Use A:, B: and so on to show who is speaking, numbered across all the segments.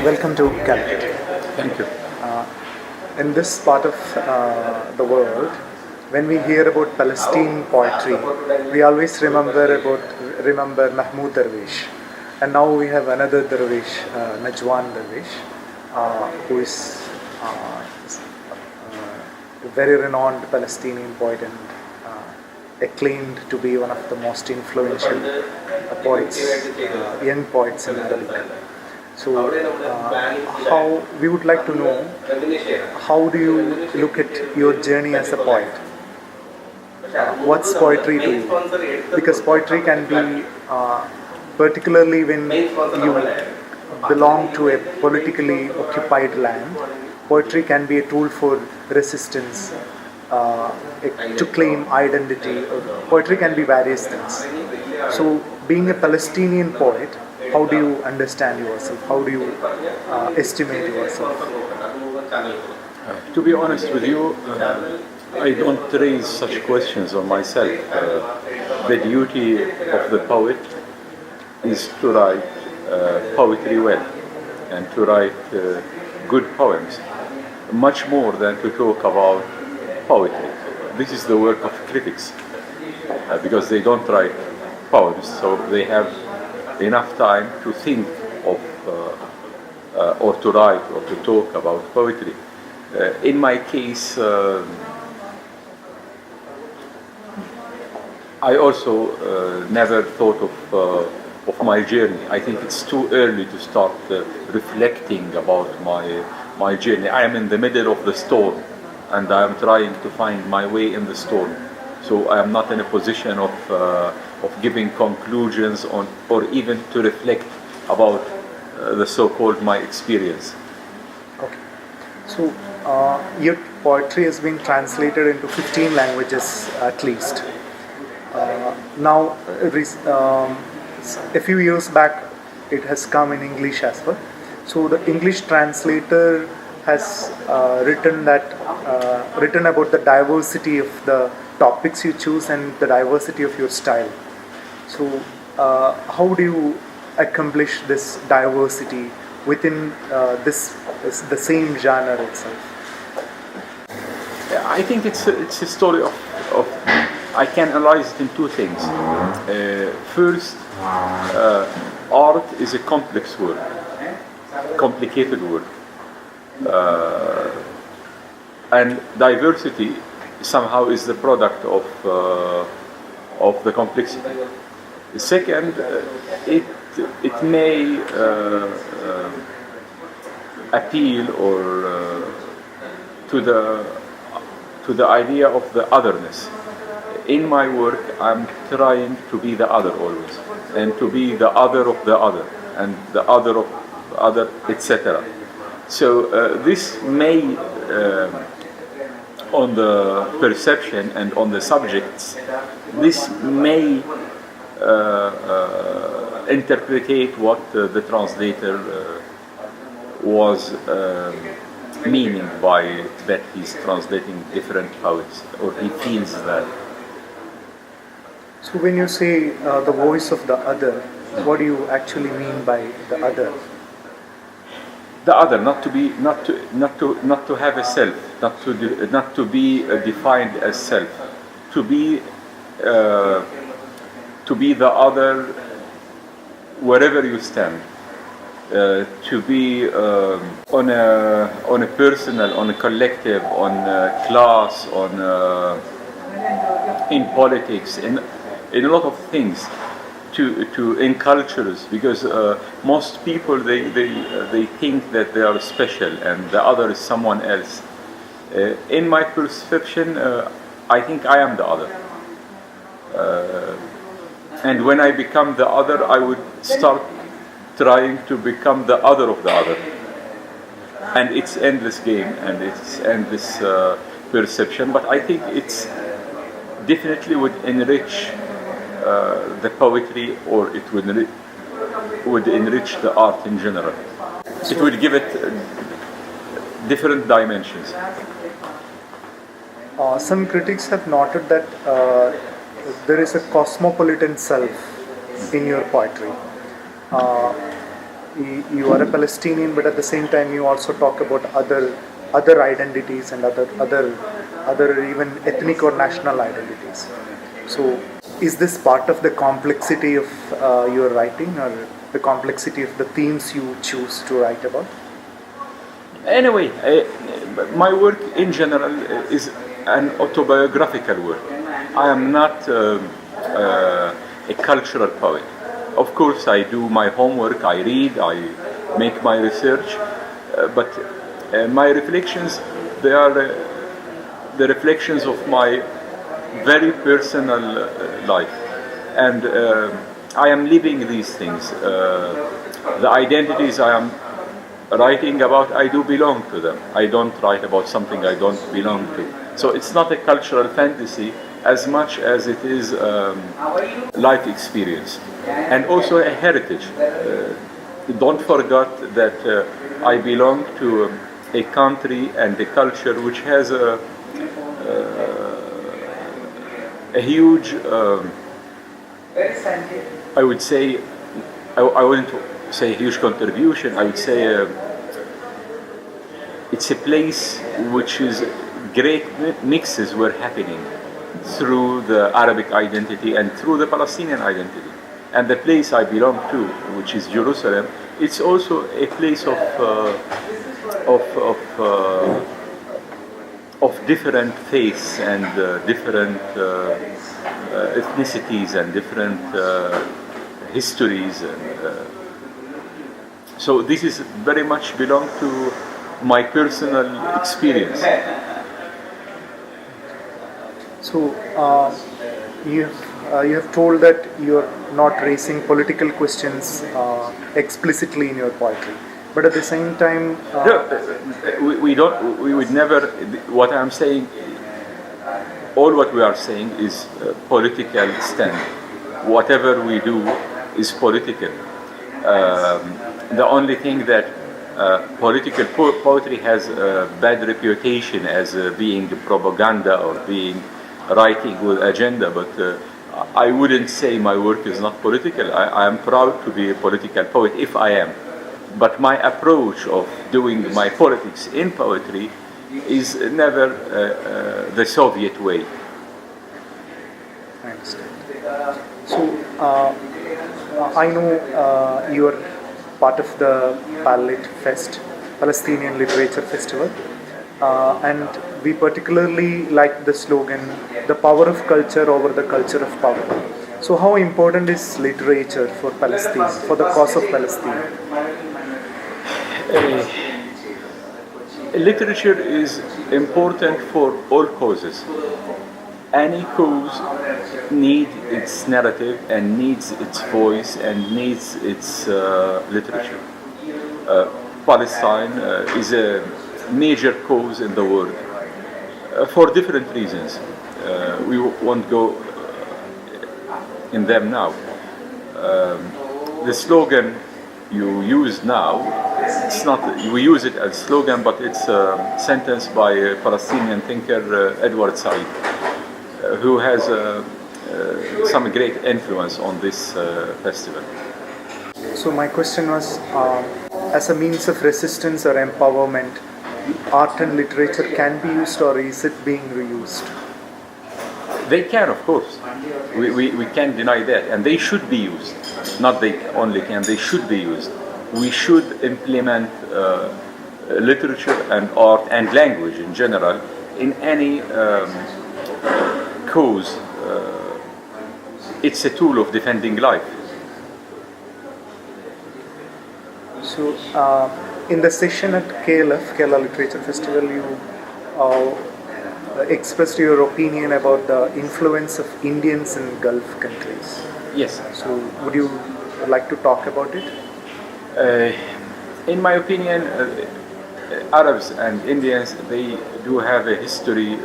A: Welcome to Calcutta.
B: Thank you.
A: In this part of the world, when we hear about Palestine poetry, we always remember Mahmoud Darwish, and now we have another Darwish, Najwan Darwish, who is a very renowned Palestinian poet and acclaimed to be one of the most influential poets, young poets in the Middle East. So, how we would like to know, how do you look at your journey as a poet? What's poetry to you? Because poetry can be, particularly when you belong to a politically occupied land, poetry can be a tool for resistance, to claim identity. Poetry can be various things. So, being a Palestinian poet, how do you understand yourself? How do you estimate yourself?
B: To be honest with you, I don't raise such questions on myself. The duty of the poet is to write poetry well and to write good poems, much more than to talk about poetry. This is the work of critics, because they don't write poems, so they have enough time to think of or to write or to talk about poetry. In my case, I also never thought of my journey. I think it's too early to start reflecting about my journey. I am in the middle of the storm, and I am trying to find my way in the storm. So I am not in a position of giving conclusions on, or even to reflect about the so-called my experience.
A: Okay. So your poetry has been translated into 15 languages at least. Now, a few years back, it has come in English as well. So the English translator has written about the diversity of the topics you choose and the diversity of your style. So, how do you accomplish this diversity within the same genre itself?
B: I think it's a story of I can analyze it in two things. First, art is a complex word, complicated word, and diversity somehow is the product of the complexity. Second, it may appeal or to the idea of the otherness. In my work, I'm trying to be the other always, and to be the other of the other, and the other of other, etc. So this may, on the perception and on the subjects, this may interpret what the translator was meaning by that he's translating different poets, or he feels that.
A: So when you say the voice of the other, what do you actually mean by the other?
B: The other, not to have a self, not to be defined as self, to be the other wherever you stand, to be on a personal, on a collective, on a class, in politics, in a lot of things, in cultures, because most people they think that they are special and the other is someone else. In my perception, I think I am the other, and when I become the other, I would start trying to become the other of the other, and it's endless game and it's endless perception. But I think it's definitely would enrich the poetry, or it would enrich the art in general. It would give it different dimensions.
A: Some critics have noted that there is a cosmopolitan self in your poetry. you are a Palestinian, but at the same time you also talk about other identities and other even ethnic or national identities. So, is this part of the complexity of your writing, or the complexity of the themes you choose to write about?
B: Anyway, my work in general is an autobiographical work. I am not a cultural poet. Of course, I do my homework, I read, I make my research, but my reflections, they are the reflections of my very personal life. And I am living these things. The identities I am writing about, I do belong to them. I don't write about something I don't belong to. So it's not a cultural fantasy as much as it is life experience. And also a heritage. Don't forget that I belong to a country and a culture which has a huge, I would say, I wouldn't say huge contribution, I would say it's a place which is great mixes were happening through the Arabic identity and through the Palestinian identity. And the place I belong to, which is Jerusalem, it's also a place of different faiths and different ethnicities and different histories. And, so this is very much belong to my personal experience.
A: So you have told that you are not raising political questions explicitly in your poetry, but at the same time,
B: we don't. We would never. What I'm saying, all what we are saying is political stand. Whatever we do is political. The only thing that political poetry has a bad reputation as being propaganda or being writing with agenda, but I wouldn't say my work is not political. I am proud to be a political poet if I am. But my approach of doing my politics in poetry is never the Soviet way.
A: I understand. So I know you are part of the Palestinian Literature Festival, and we particularly like the slogan, "The power of culture over the culture of power." So how important is literature for Palestine, for the cause of Palestine?
B: Literature is important for all causes. Any cause needs its narrative and needs its voice and needs its literature. Palestine is a major cause in the world for different reasons. We won't go in them now. The slogan you use now, it's not, we use it as slogan, but it's a sentence by a Palestinian thinker, Edward Said, who has some great influence on this festival.
A: So my question was, as a means of resistance or empowerment, art and literature can be used, or is it being reused?
B: They can, of course. We can't deny that, and they should be used. Not they only can, they should be used. We should implement literature and art and language in general in any cause. It's a tool of defending life.
A: So, in the session at KLF, Kerala Literature Festival, you expressed your opinion about the influence of Indians in Gulf countries.
B: Yes.
A: So, would you like to talk about it?
B: In my opinion, Arabs and Indians, they do have a history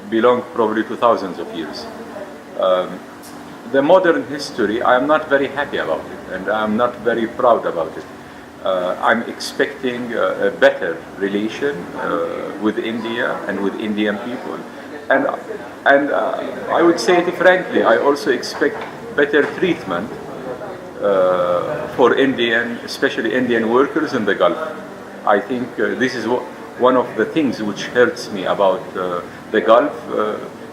B: belong probably to thousands of years. The modern history, I am not very happy about it, and I am not very proud about it. I'm expecting a better relation with India and with Indian people, and I would say it frankly, I also expect better treatment for Indian, especially Indian workers in the Gulf. I think this is one of the things which hurts me about the Gulf,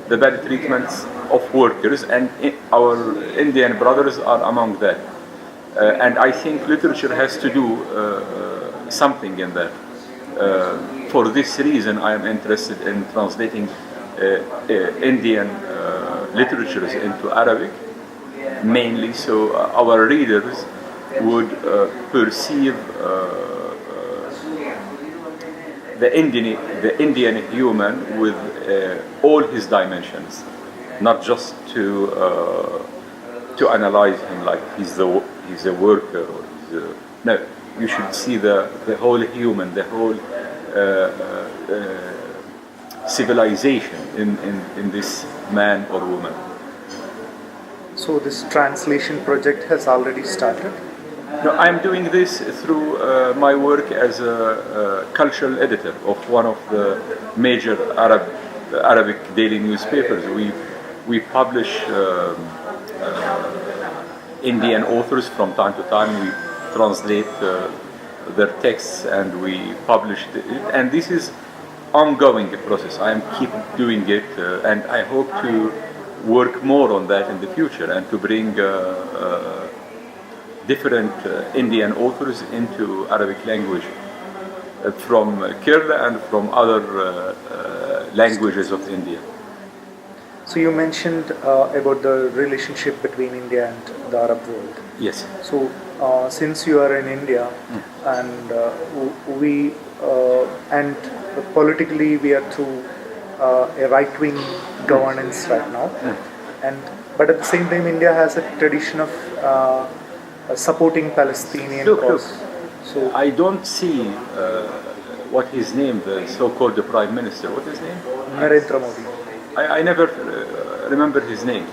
B: the bad treatments of workers, and our Indian brothers are among that. And I think literature has to do something in that. For this reason, I am interested in translating Indian literatures into Arabic, mainly so our readers would perceive the Indian human with all his dimensions, not just to analyze him like he's a worker or no. You should see the whole human, the whole civilization in this man or woman.
A: So this translation project has already started?
B: No, I'm doing this through my work as a cultural editor of one of the major Arabic daily newspapers. We publish Indian authors from time to time. We translate their texts and we publish it. And this is ongoing process. I am keep doing it, and I hope to work more on that in the future and to bring different Indian authors into Arabic language from Kerala and from other languages of India.
A: So you mentioned about the relationship between India and the Arab world.
B: Yes.
A: So since you are in India and we and politically we are through a right-wing governance right now, but at the same time India has a tradition of supporting Palestinian cause.
B: So I don't see what his name, the so-called Prime Minister. What is his name?
A: Narendra Modi.
B: I never remember his name.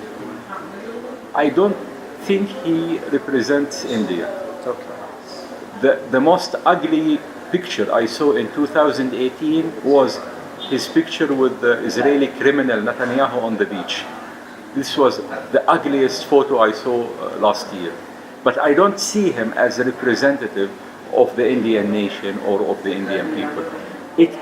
B: I don't think he represents India.
A: Okay.
B: The most ugly picture I saw in 2018 was his picture with the Israeli criminal Netanyahu on the beach. This was the ugliest photo I saw last year. But I don't see him as a representative of the Indian nation or of the Indian people. It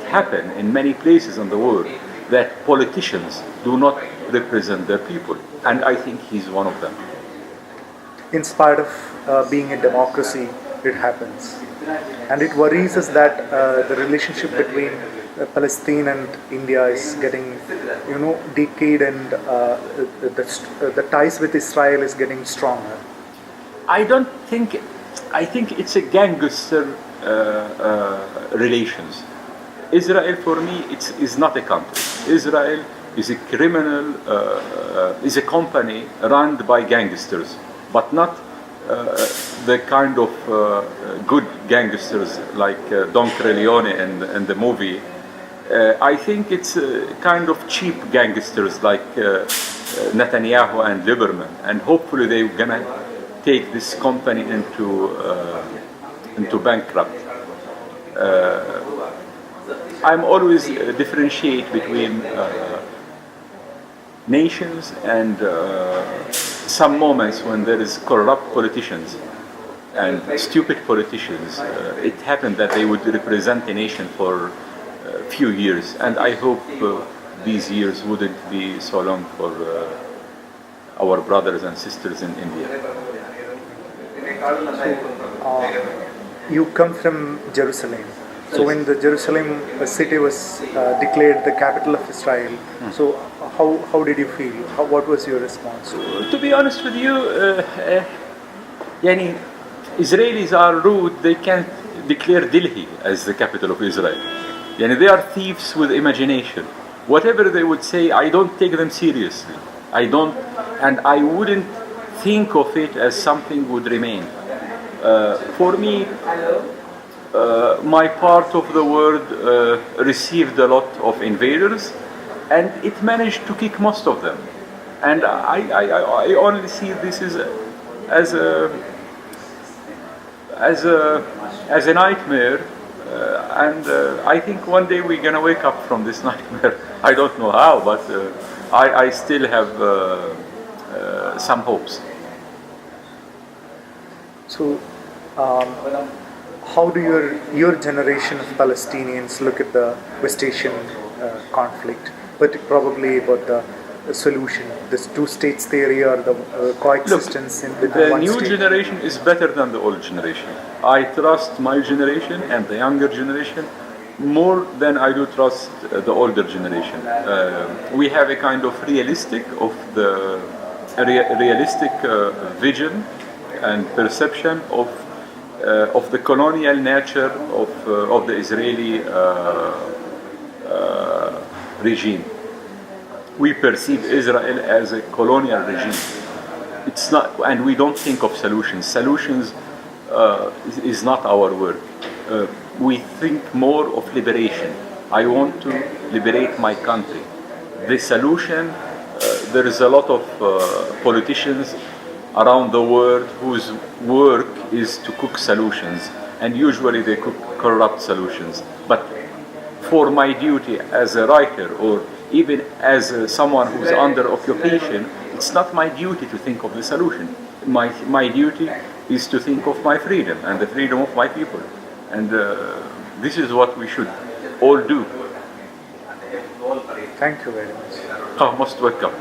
B: happened in many places in the world that politicians do not represent their people, and I think he's one of them.
A: In spite of being a democracy, it happens. And it worries us that the relationship between Palestine and India is getting, decayed, and the ties with Israel is getting stronger.
B: I think it's a gangster relations. Israel for me is not a country. Israel is a criminal, is a company run by gangsters, but not the kind of good gangsters like Don Corleone in the movie. I think it's kind of cheap gangsters like Netanyahu and Lieberman, and hopefully they're gonna take this company into bankrupt. I'm always differentiate between nations and some moments when there is corrupt politicians and stupid politicians. It happened that they would represent a nation for a few years, and I hope these years wouldn't be so long for our brothers and sisters in India.
A: You come from Jerusalem. So when the Jerusalem city was declared the capital of Israel, so how did you feel? What was your response?
B: To be honest with you, Israelis are rude. They can't declare Delhi as the capital of Israel. They are thieves with imagination. Whatever they would say, I don't take them seriously. I don't, and I wouldn't think of it as something would remain. For me, my part of the world received a lot of invaders, and it managed to kick most of them. And I only see this as a nightmare, and I think one day we're gonna wake up from this nightmare. I don't know how, but I still have some hopes.
A: So, how do your generation of Palestinians look at the West Asian conflict, but probably about the solution, this two-states theory or the coexistence in between
B: The
A: one
B: new
A: state?
B: generation is better than the old generation. I trust my generation and the younger generation more than I do trust the older generation. We have a kind of realistic vision and perception of the colonial nature of the Israeli regime. We perceive Israel as a colonial regime. It's not, and we don't think of solutions. Solutions is not our word. We think more of liberation. I want to liberate my country. The solution, there is a lot of politicians around the world whose work is to cook solutions, and usually they cook corrupt solutions. But for my duty as a writer, or even as someone who's under occupation, it's not my duty to think of the solution. My duty is to think of my freedom and the freedom of my people. And this is what we should all do.
A: Thank you very much.
B: Oh, most welcome.